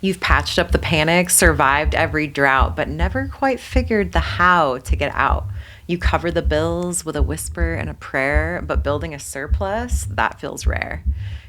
You've patched up the panic, survived every drought, but never quite figured the how to get out. You cover the bills with a whisper and a prayer, but building a surplus, that feels rare.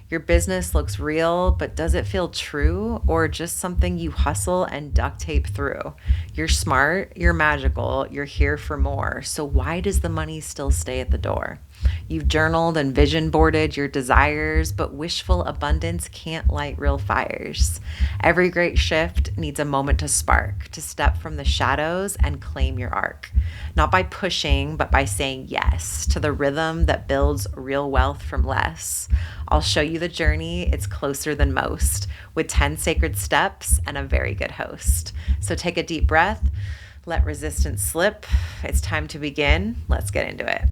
Your business looks real, but does it feel true or just something you hustle and duct tape through? You're smart, you're magical, you're here for more. So why does the money still stay at the door? You've journaled and vision boarded your desires, but wishful abundance can't light real fires. Every great shift needs a moment to spark, to step from the shadows and claim your arc. Not by pushing, but by saying yes to the rhythm that builds real wealth from less. I'll show you the journey. It's closer than most, with 10 sacred steps and a very good host. So take a deep breath, let resistance slip. It's time to begin. Let's get into it.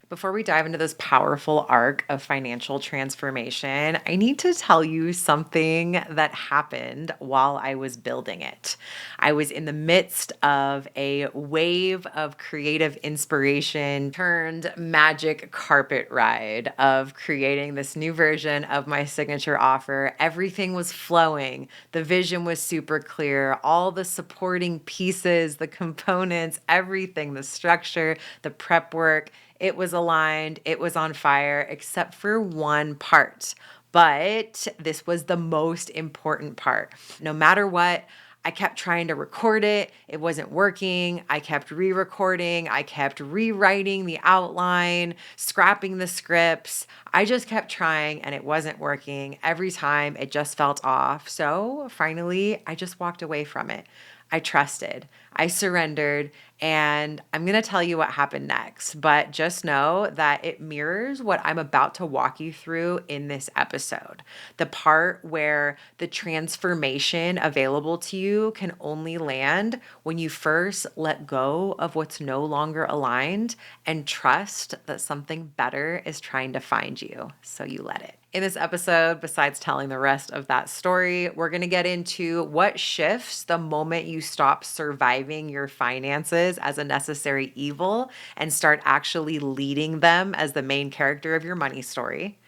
Before we dive into this powerful arc of financial transformation, I need to tell you something that happened while I was building it. I was in the midst of a wave of creative inspiration turned magic carpet ride of creating this new version of my signature offer. Everything was flowing. The vision was super clear. All the supporting pieces, the components, everything, the structure, the prep work, it was aligned, it was on fire, except for one part. But this was the most important part. No matter what, I kept trying to record it. It wasn't working. I kept re recording. I kept rewriting the outline, scrapping the scripts. I just kept trying and it wasn't working. Every time it just felt off. So finally, I just walked away from it. I trusted, I surrendered, and I'm going to tell you what happened next. But just know that it mirrors what I'm about to walk you through in this episode. The part where the transformation available to you can only land when you first let go of what's no longer aligned and trust that something better is trying to find you. So you let it. In this episode, besides telling the rest of that story, we're going to get into what shifts the moment you stop surviving your finances as a necessary evil and start actually leading them as the main character of your money story.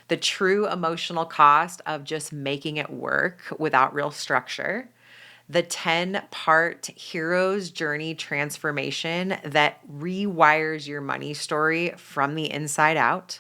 The true emotional cost of just making it work without real structure. The 10-part hero's journey transformation that rewires your money story from the inside out.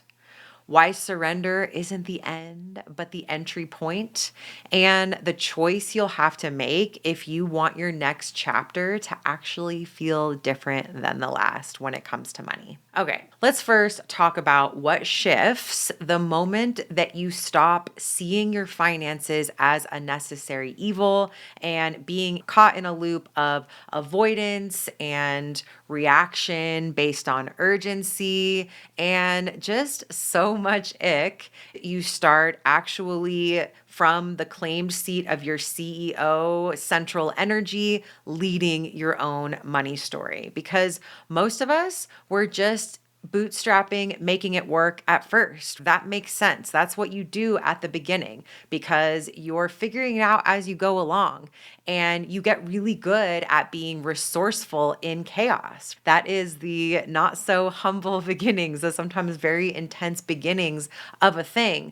Why surrender isn't the end, but the entry point, and the choice you'll have to make if you want your next chapter to actually feel different than the last when it comes to money. Okay, let's first talk about what shifts the moment that you stop seeing your finances as a necessary evil and being caught in a loop of avoidance and reaction based on urgency and just so much ick. You start actually from the claimed seat of your CEO, central energy, leading your own money story. Because most of us were just bootstrapping, making it work at first. That makes sense. That's what you do at the beginning because you're figuring it out as you go along and you get really good at being resourceful in chaos. That is the not so humble beginnings, the sometimes very intense beginnings of a thing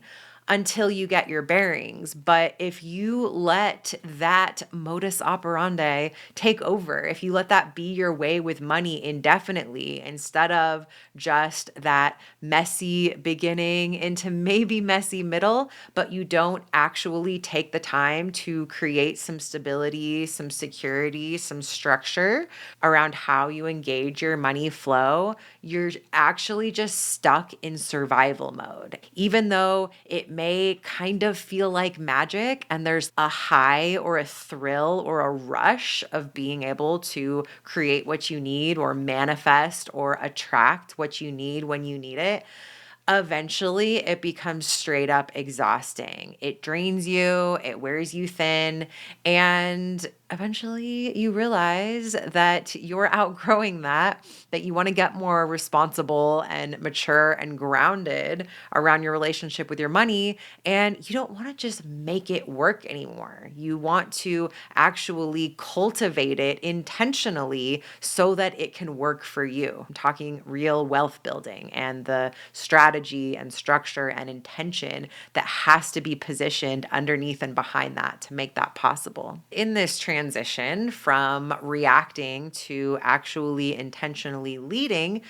until you get your bearings. But if you let that modus operandi take over, if you let that be your way with money indefinitely, instead of just that messy beginning into maybe messy middle, but you don't actually take the time to create some stability, some security, some structure around how you engage your money flow, you're actually just stuck in survival mode. Even though it may kind of feel like magic and there's a high or a thrill or a rush of being able to create what you need or manifest or attract what you need when you need it, eventually it becomes straight up exhausting. It drains you, it wears you thin, and Eventually you realize that you're outgrowing that you want to get more responsible and mature and grounded around your relationship with your money. And you don't want to just make it work anymore. You want to actually cultivate it intentionally so that it can work for you. I'm talking real wealth building and the strategy and structure and intention that has to be positioned underneath and behind that to make that possible. In this transition from reacting to actually intentionally leading,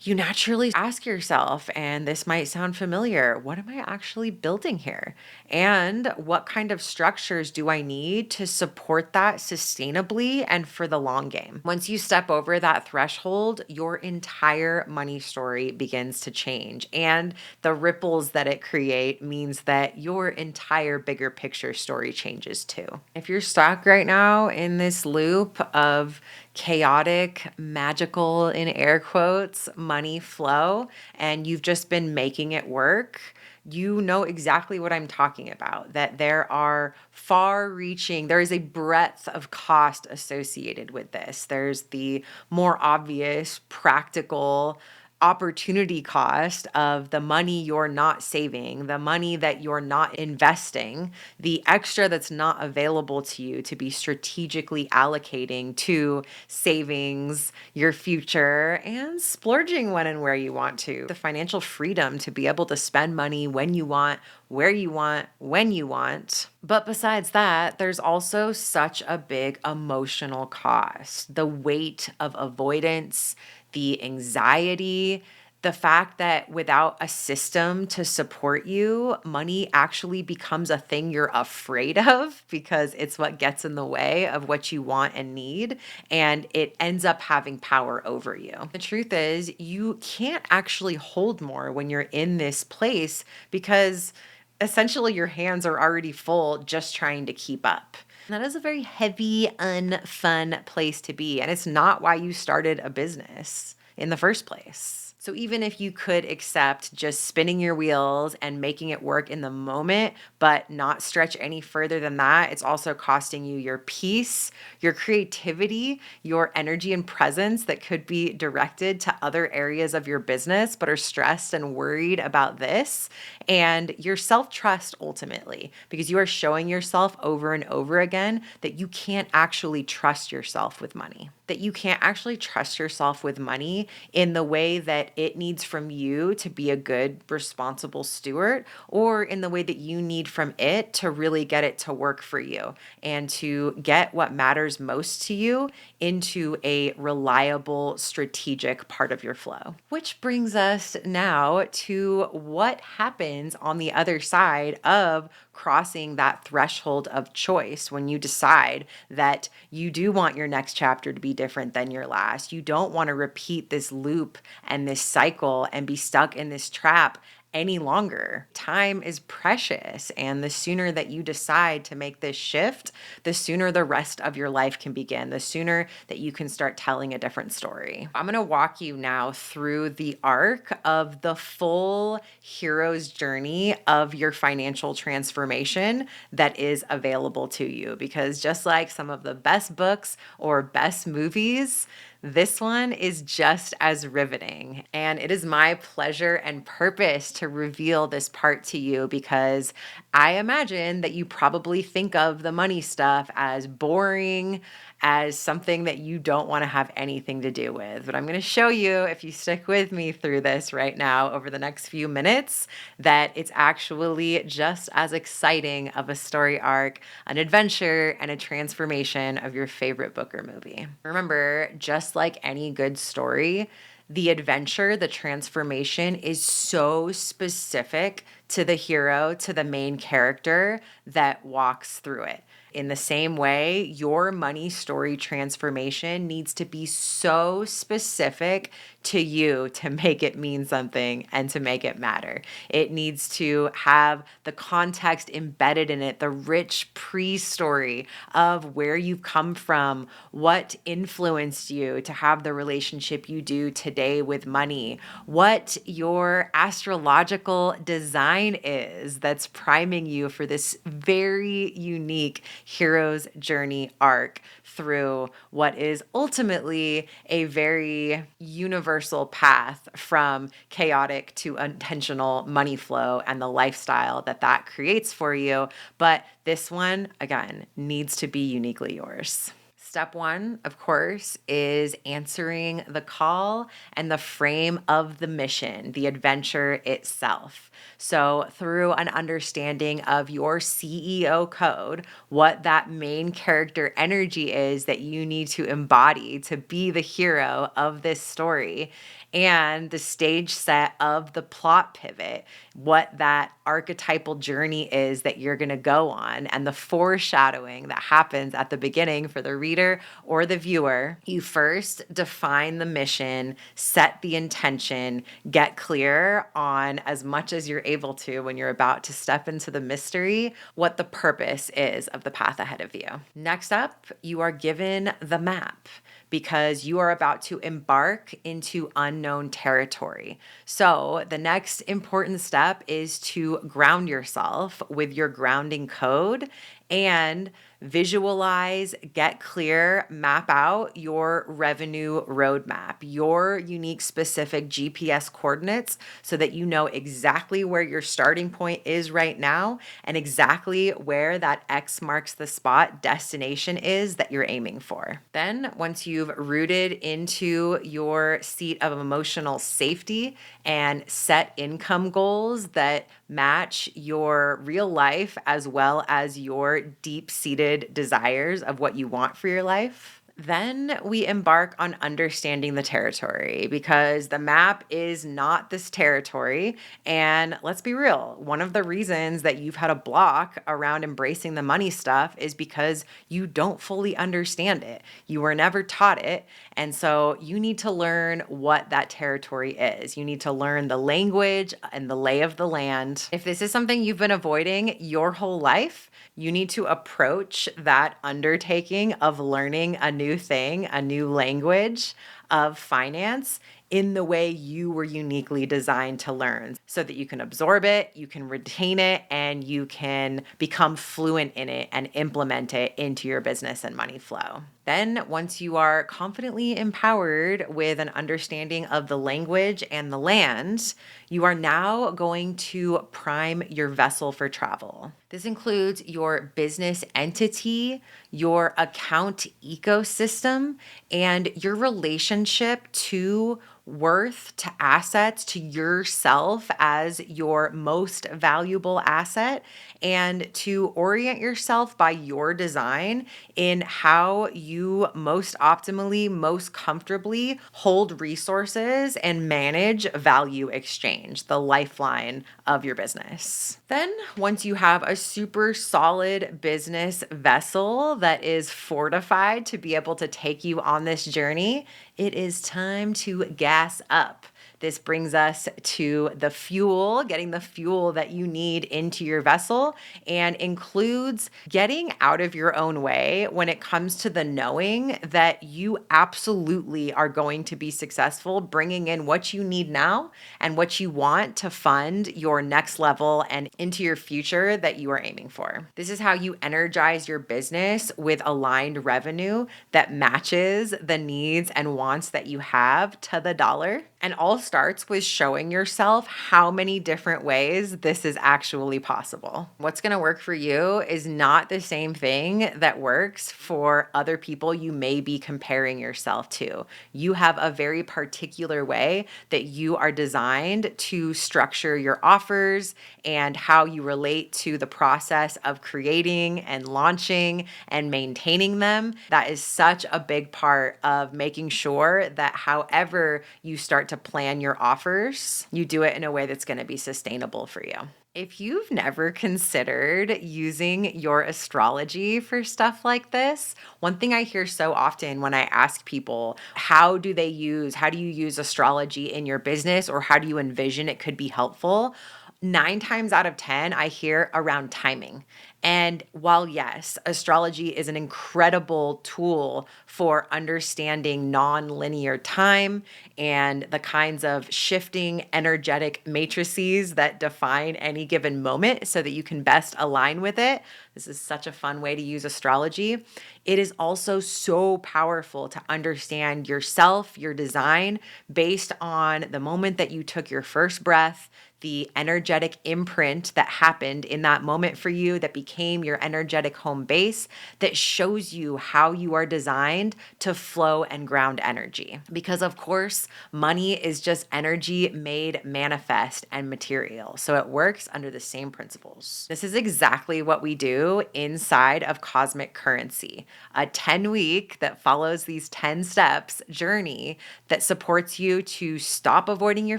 you naturally ask yourself, and this might sound familiar, what am I actually building here? And what kind of structures do I need to support that sustainably and for the long game? Once you step over that threshold, your entire money story begins to change. And the ripples that it create means that your entire bigger picture story changes too. If you're stuck right now in this loop of chaotic, magical, in air quotes, money flow, and you've just been making it work, you know exactly what I'm talking about. That there are far reaching, there is a breadth of cost associated with this. There's the more obvious, practical, opportunity cost of the money you're not saving, the money that you're not investing, the extra that's not available to you to be strategically allocating to savings, your future, and splurging when and where you want to. The financial freedom to be able to spend money when you want, where you want, when you want. But besides that, there's also such a big emotional cost. The weight of avoidance, the anxiety, the fact that without a system to support you, money actually becomes a thing you're afraid of because it's what gets in the way of what you want and need, and it ends up having power over you. The truth is, you can't actually hold more when you're in this place because essentially your hands are already full just trying to keep up. That is a very heavy, unfun place to be. And it's not why you started a business in the first place. So even if you could accept just spinning your wheels and making it work in the moment, but not stretch any further than that, it's also costing you your peace, your creativity, your energy and presence that could be directed to other areas of your business, but are stressed and worried about this, and your self-trust ultimately, because you are showing yourself over and over again that you can't actually trust yourself with money, that you can't actually trust yourself with money in the way that it needs from you to be a good, responsible steward, or in the way that you need from it to really get it to work for you and to get what matters most to you into a reliable, strategic part of your flow. Which brings us now to what happens on the other side of crossing that threshold of choice when you decide that you do want your next chapter to be different than your last. You don't want to repeat this loop and this cycle and be stuck in this trap any longer. Time is precious, and the sooner that you decide to make this shift, the sooner the rest of your life can begin, the sooner that you can start telling a different story. I'm going to walk you now through the arc of the full hero's journey of your financial transformation that is available to you, because just like some of the best books or best movies, this one is just as riveting, and it is my pleasure and purpose to reveal this part to you because I imagine that you probably think of the money stuff as boring, as something that you don't want to have anything to do with. But I'm going to show you, if you stick with me through this right now over the next few minutes, that it's actually just as exciting of a story arc, an adventure, and a transformation of your favorite book or movie. Remember, just like any good story, the adventure, the transformation is so specific to the hero, to the main character that walks through it. In the same way, your money story transformation needs to be so specific to you to make it mean something and to make it matter. It needs to have the context embedded in it, the rich pre-story of where you've come from, what influenced you to have the relationship you do today with money, what your astrological design is that's priming you for this very unique hero's journey arc through what is ultimately a very universal path from chaotic to intentional money flow and the lifestyle that that creates for you. But this one, again, needs to be uniquely yours. Step one, of course, is answering the call and the frame of the mission, the adventure itself. So, through an understanding of your CEO code, what that main character energy is that you need to embody to be the hero of this story, and the stage set of the plot pivot, what that archetypal journey is that you're going to go on, and the foreshadowing that happens at the beginning for the reader or the viewer. You first define the mission, set the intention, get clear on as much as you're able to when you're about to step into the mystery, what the purpose is of the path ahead of you. Next up, you are given the map, because you are about to embark into unknown territory. So, the next important step is to ground yourself with your grounding code and visualize, get clear, map out your revenue roadmap, your unique specific GPS coordinates, so that you know exactly where your starting point is right now and exactly where that X marks the spot destination is that you're aiming for. Then, once you've rooted into your seat of emotional safety and set income goals that match your real life as well as your deep-seated desires of what you want for your life, then we embark on understanding the territory, because the map is not this territory. And let's be real, one of the reasons that you've had a block around embracing the money stuff is because you don't fully understand it. You were never taught it. And so you need to learn what that territory is. You need to learn the language and the lay of the land. If this is something you've been avoiding your whole life, you need to approach that undertaking of learning a new thing, a new language of finance, in the way you were uniquely designed to learn, so that you can absorb it, you can retain it, and you can become fluent in it and implement it into your business and money flow. Then, once you are confidently empowered with an understanding of the language and the land, you are now going to prime your vessel for travel. This includes your business entity, your account ecosystem, and your relationship to worth, to assets, to yourself as your most valuable asset, and to orient yourself by your design in how you most optimally, most comfortably hold resources and manage value exchange, the lifeline of your business. Then, once you have a super solid business vessel that is fortified to be able to take you on this journey, it is time to gas up. This brings us to the fuel, getting the fuel that you need into your vessel, and includes getting out of your own way when it comes to the knowing that you absolutely are going to be successful bringing in what you need now and what you want to fund your next level and into your future that you are aiming for. This is how you energize your business with aligned revenue that matches the needs and wants that you have to the dollar. And all starts with showing yourself how many different ways this is actually possible. What's going to work for you is not the same thing that works for other people you may be comparing yourself to. You have a very particular way that you are designed to structure your offers and how you relate to the process of creating and launching and maintaining them. That is such a big part of making sure that however you start to plan your offers, you do it in a way that's going to be sustainable for you. If you've never considered using your astrology for stuff like this, one thing I hear so often when I ask people, how do you use astrology in your business, or how do you envision it could be helpful? Nine times out of 10, I hear around timing. And while, yes, astrology is an incredible tool for understanding non-linear time and the kinds of shifting energetic matrices that define any given moment so that you can best align with it. This is such a fun way to use astrology. It is also so powerful to understand yourself, your design, based on the moment that you took your first breath, the energetic imprint that happened in that moment for you that became your energetic home base that shows you how you are designed to flow and ground energy. Because, of course, money is just energy made manifest and material. So it works under the same principles. This is exactly what we do inside of Cosmic Currency, a 10-week that follows these 10 steps journey that supports you to stop avoiding your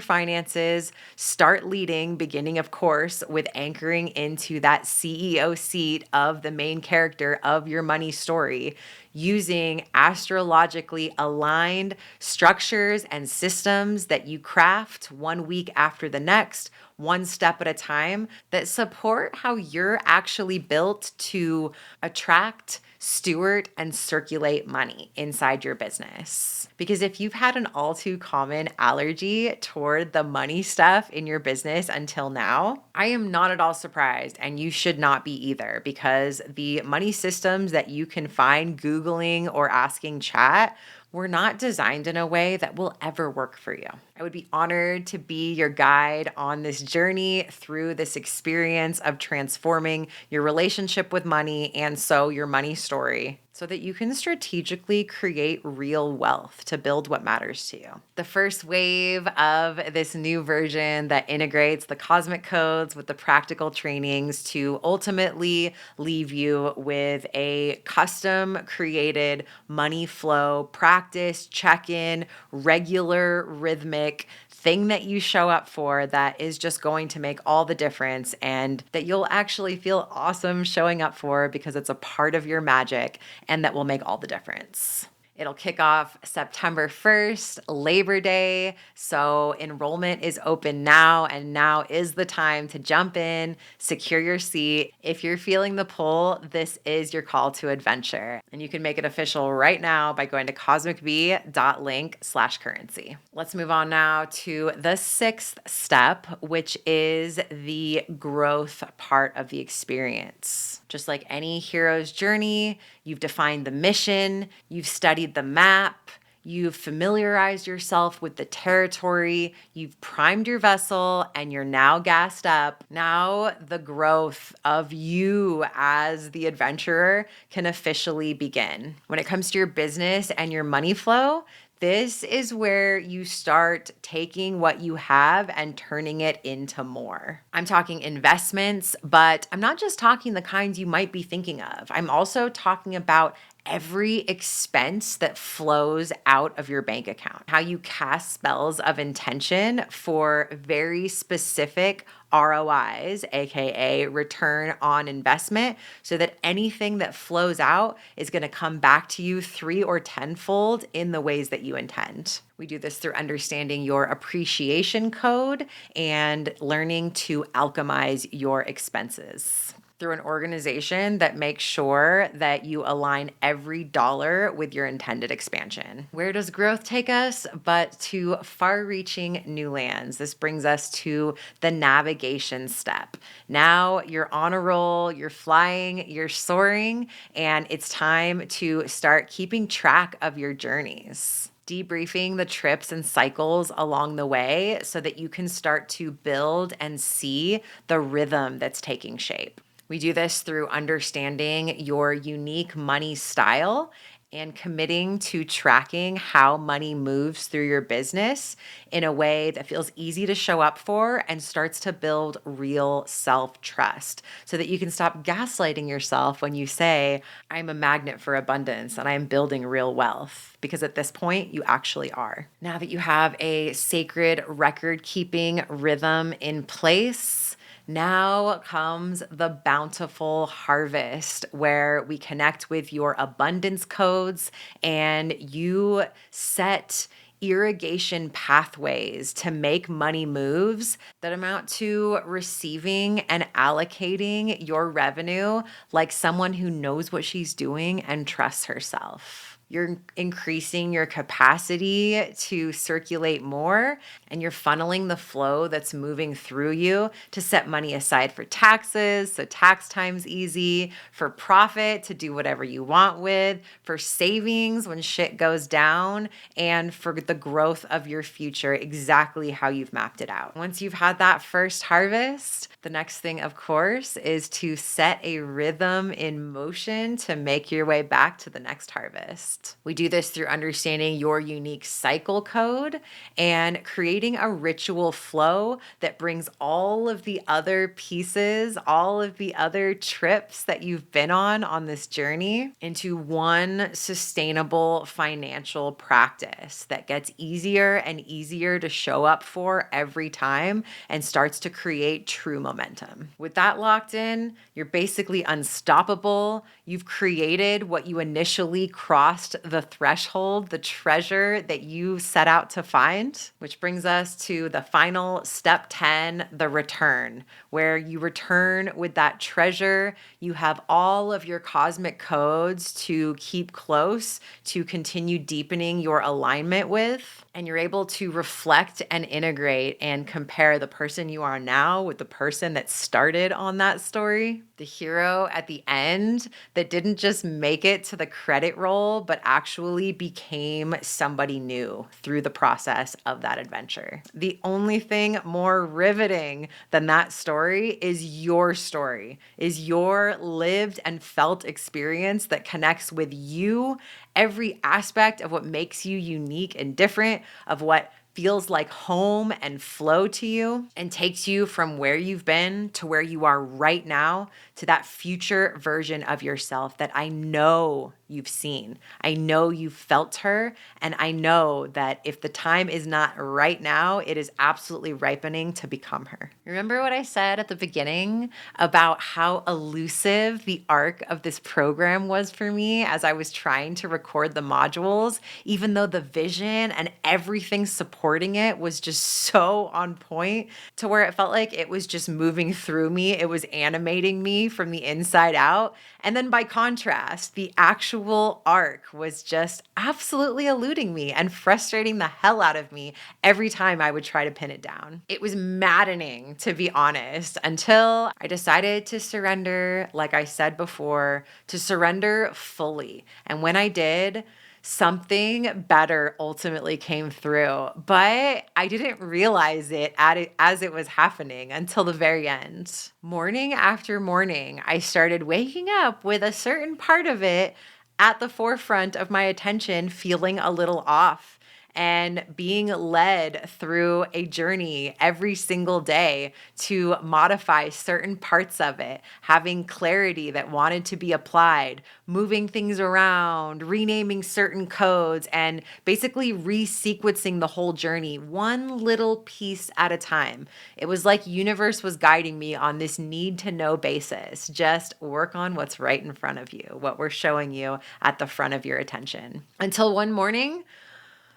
finances, start leading, beginning, of course, with anchoring into that CEO seat of the main character of your money story, using astrologically aligned structures and systems that you craft one week after the next, one step at a time, that support how you're actually built to attract, steward, and circulate money inside your business. Because if you've had an all too common allergy toward the money stuff in your business until now, I am not at all surprised, and you should not be either, because the money systems that you can find Googling or asking chat were not designed in a way that will ever work for you. I would be honored to be your guide on this journey through this experience of transforming your relationship with money and so your money story so that you can strategically create real wealth to build what matters to you. The first wave of this new version that integrates the cosmic codes with the practical trainings to ultimately leave you with a custom created money flow practice, check-in, regular rhythmic thing that you show up for that is just going to make all the difference and that you'll actually feel awesome showing up for because it's a part of your magic and that will make all the difference. It'll kick off September 1st, Labor Day. So enrollment is open now, and now is the time to jump in, secure your seat. If you're feeling the pull, this is your call to adventure. And you can make it official right now by going to cosmicbee.link/currency. Let's move on now to the sixth step, which is the growth part of the experience. Just like any hero's journey, you've defined the mission, you've studied the map, you've familiarized yourself with the territory, you've primed your vessel, and you're now gassed up. Now the growth of you as the adventurer can officially begin. When it comes to your business and your money flow, this is where you start taking what you have and turning it into more. I'm talking investments, but I'm not just talking the kinds you might be thinking of. I'm also talking about every expense that flows out of your bank account, how you cast spells of intention for very specific ROIs, aka return on investment, so that anything that flows out is going to come back to you 3 or 10-fold in the ways that you intend. We do this through understanding your appreciation code and learning to alchemize your expenses through an organization that makes sure that you align every dollar with your intended expansion. Where does growth take us? But to far-reaching new lands. This brings us to the navigation step. Now you're on a roll, you're flying, you're soaring, and it's time to start keeping track of your journeys. Debriefing the trips and cycles along the way so that you can start to build and see the rhythm that's taking shape. We do this through understanding your unique money style and committing to tracking how money moves through your business in a way that feels easy to show up for and starts to build real self-trust so that you can stop gaslighting yourself when you say, I'm a magnet for abundance and I'm building real wealth. Because at this point, you actually are. Now that you have a sacred record-keeping rhythm in place, now comes the bountiful harvest where we connect with your abundance codes and you set irrigation pathways to make money moves that amount to receiving and allocating your revenue like someone who knows what she's doing and trusts herself. You're increasing your capacity to circulate more, and you're funneling the flow that's moving through you to set money aside for taxes, so tax time's easy, for profit to do whatever you want with, for savings when shit goes down, and for the growth of your future exactly how you've mapped it out. Once you've had that first harvest, the next thing, of course, is to set a rhythm in motion to make your way back to the next harvest. We do this through understanding your unique cycle code and creating a ritual flow that brings all of the other pieces, all of the other trips that you've been on this journey into one sustainable financial practice that gets easier and easier to show up for every time and starts to create true momentum. With that locked in, you're basically unstoppable. You've created what you initially crossed the threshold, the treasure that you set out to find, which brings us to the final step 10, the return, where you return with that treasure. You have all of your cosmic codes to keep close, to continue deepening your alignment with, and you're able to reflect and integrate and compare the person you are now with the person that started on that story. The hero at the end that didn't just make it to the credit roll, but actually became somebody new through the process of that adventure. The only thing more riveting than that story is your story, is your lived and felt experience that connects with you, every aspect of what makes you unique and different, of what feels like home and flow to you, and takes you from where you've been to where you are right now to that future version of yourself that I know you've seen. I know you've felt her, and I know that if the time is not right now, it is absolutely ripening to become her. Remember what I said at the beginning about how elusive the arc of this program was for me as I was trying to record the modules, even though the vision and everything supporting it was just so on point to where it felt like it was just moving through me. It was animating me from the inside out. And then by contrast, the actual arc was just absolutely eluding me and frustrating the hell out of me every time I would try to pin it down. It was maddening, to be honest, until I decided to surrender, like I said before, to surrender fully. And when I did, something better ultimately came through, but I didn't realize it as it was happening until the very end. Morning after morning, I started waking up with a certain part of it at the forefront of my attention, feeling a little off, and being led through a journey every single day to modify certain parts of it, having clarity that wanted to be applied, moving things around, renaming certain codes, and basically resequencing the whole journey one little piece at a time. It was like universe was guiding me on this need to know basis. Just work on what's right in front of you, what we're showing you at the front of your attention. Until one morning,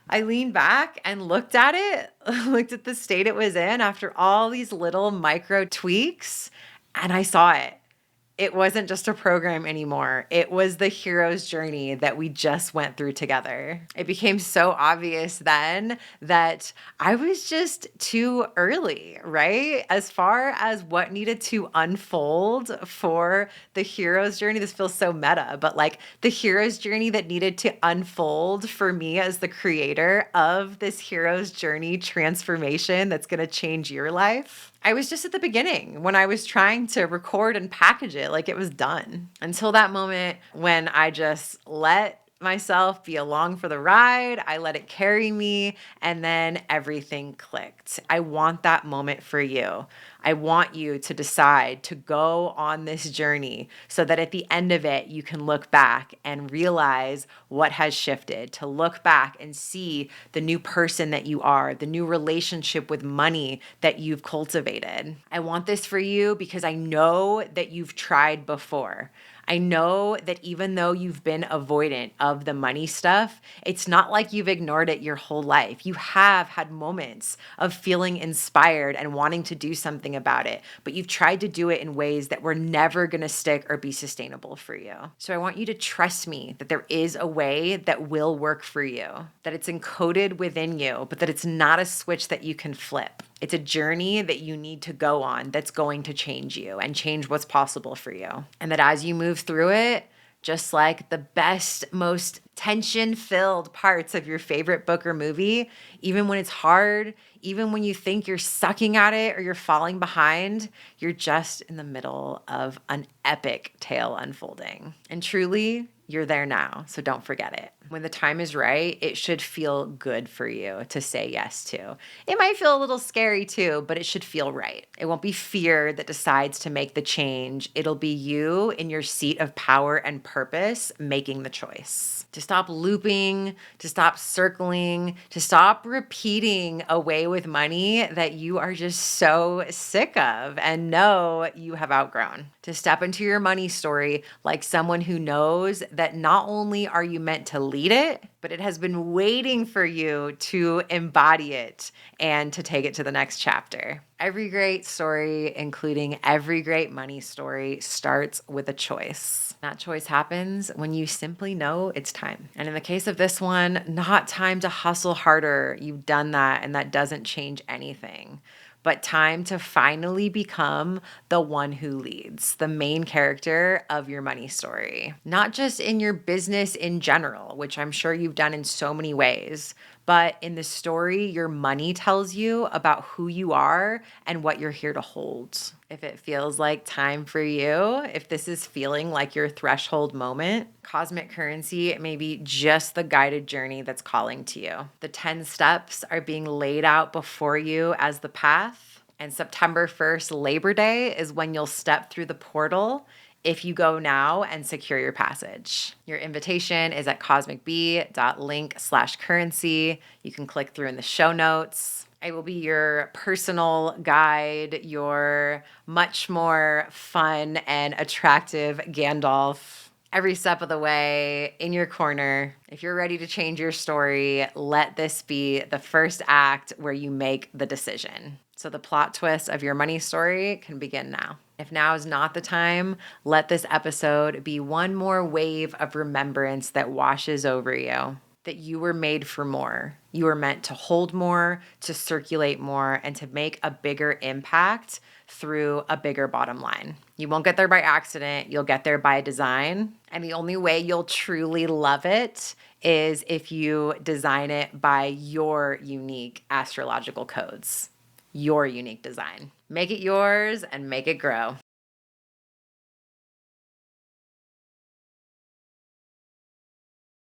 I leaned back and looked at it, looked at the state it was in after all these little micro tweaks, and I saw it. It wasn't just a program anymore. It was the hero's journey that we just went through together. It became so obvious then that I was just too early, right? As far as what needed to unfold for the hero's journey, this feels so meta, but like the hero's journey that needed to unfold for me as the creator of this hero's journey transformation that's going to change your life. I was just at the beginning when I was trying to record and package it like it was done. Until that moment when I just let myself be along for the ride, I let it carry me, and then everything clicked. I want that moment for you. I want you to decide to go on this journey so that at the end of it, you can look back and realize what has shifted, to look back and see the new person that you are, the new relationship with money that you've cultivated. I want this for you because I know that you've tried before. I know that even though you've been avoidant of the money stuff, it's not like you've ignored it your whole life. You have had moments of feeling inspired and wanting to do something about it, but you've tried to do it in ways that were never going to stick or be sustainable for you. So I want you to trust me that there is a way that will work for you, that it's encoded within you, but that it's not a switch that you can flip. It's a journey that you need to go on that's going to change you and change what's possible for you. And that as you move through it, just like the best, most tension-filled parts of your favorite book or movie, even when it's hard, even when you think you're sucking at it or you're falling behind, you're just in the middle of an epic tale unfolding. And truly, you're there now, so don't forget it. When the time is right, it should feel good for you to say yes to. It might feel a little scary too, but it should feel right. It won't be fear that decides to make the change. It'll be you in your seat of power and purpose making the choice. To stop looping, to stop circling, to stop repeating a way with money that you are just so sick of and know you have outgrown. To step into your money story like someone who knows that not only are you meant to lead it, but it has been waiting for you to embody it and to take it to the next chapter. Every great story, including every great money story, starts with a choice. That choice happens when you simply know it's time. And in the case of this one, not time to hustle harder. You've done that, and that doesn't change anything. But time to finally become the one who leads, the main character of your money story. Not just in your business in general, which I'm sure you've done in so many ways, but in the story your money tells you about who you are and what you're here to hold. If it feels like time for you, if this is feeling like your threshold moment, cosmic currency may be just the guided journey that's calling to you. The 10 steps are being laid out before you as the path, and September 1st, Labor Day, is when you'll step through the portal if you go now and secure your passage. Your invitation is at cosmicbee.link/currency. You can click through in the show notes. I will be your personal guide, your much more fun and attractive Gandalf every step of the way, in your corner. If you're ready to change your story, let this be the first act where you make the decision. So the plot twist of your money story can begin now. If now is not the time, let this episode be one more wave of remembrance that washes over you. That you were made for more. You were meant to hold more, to circulate more, and to make a bigger impact through a bigger bottom line. You won't get there by accident. You'll get there by design. And the only way you'll truly love it is if you design it by your unique astrological codes, your unique design. Make it yours and make it grow.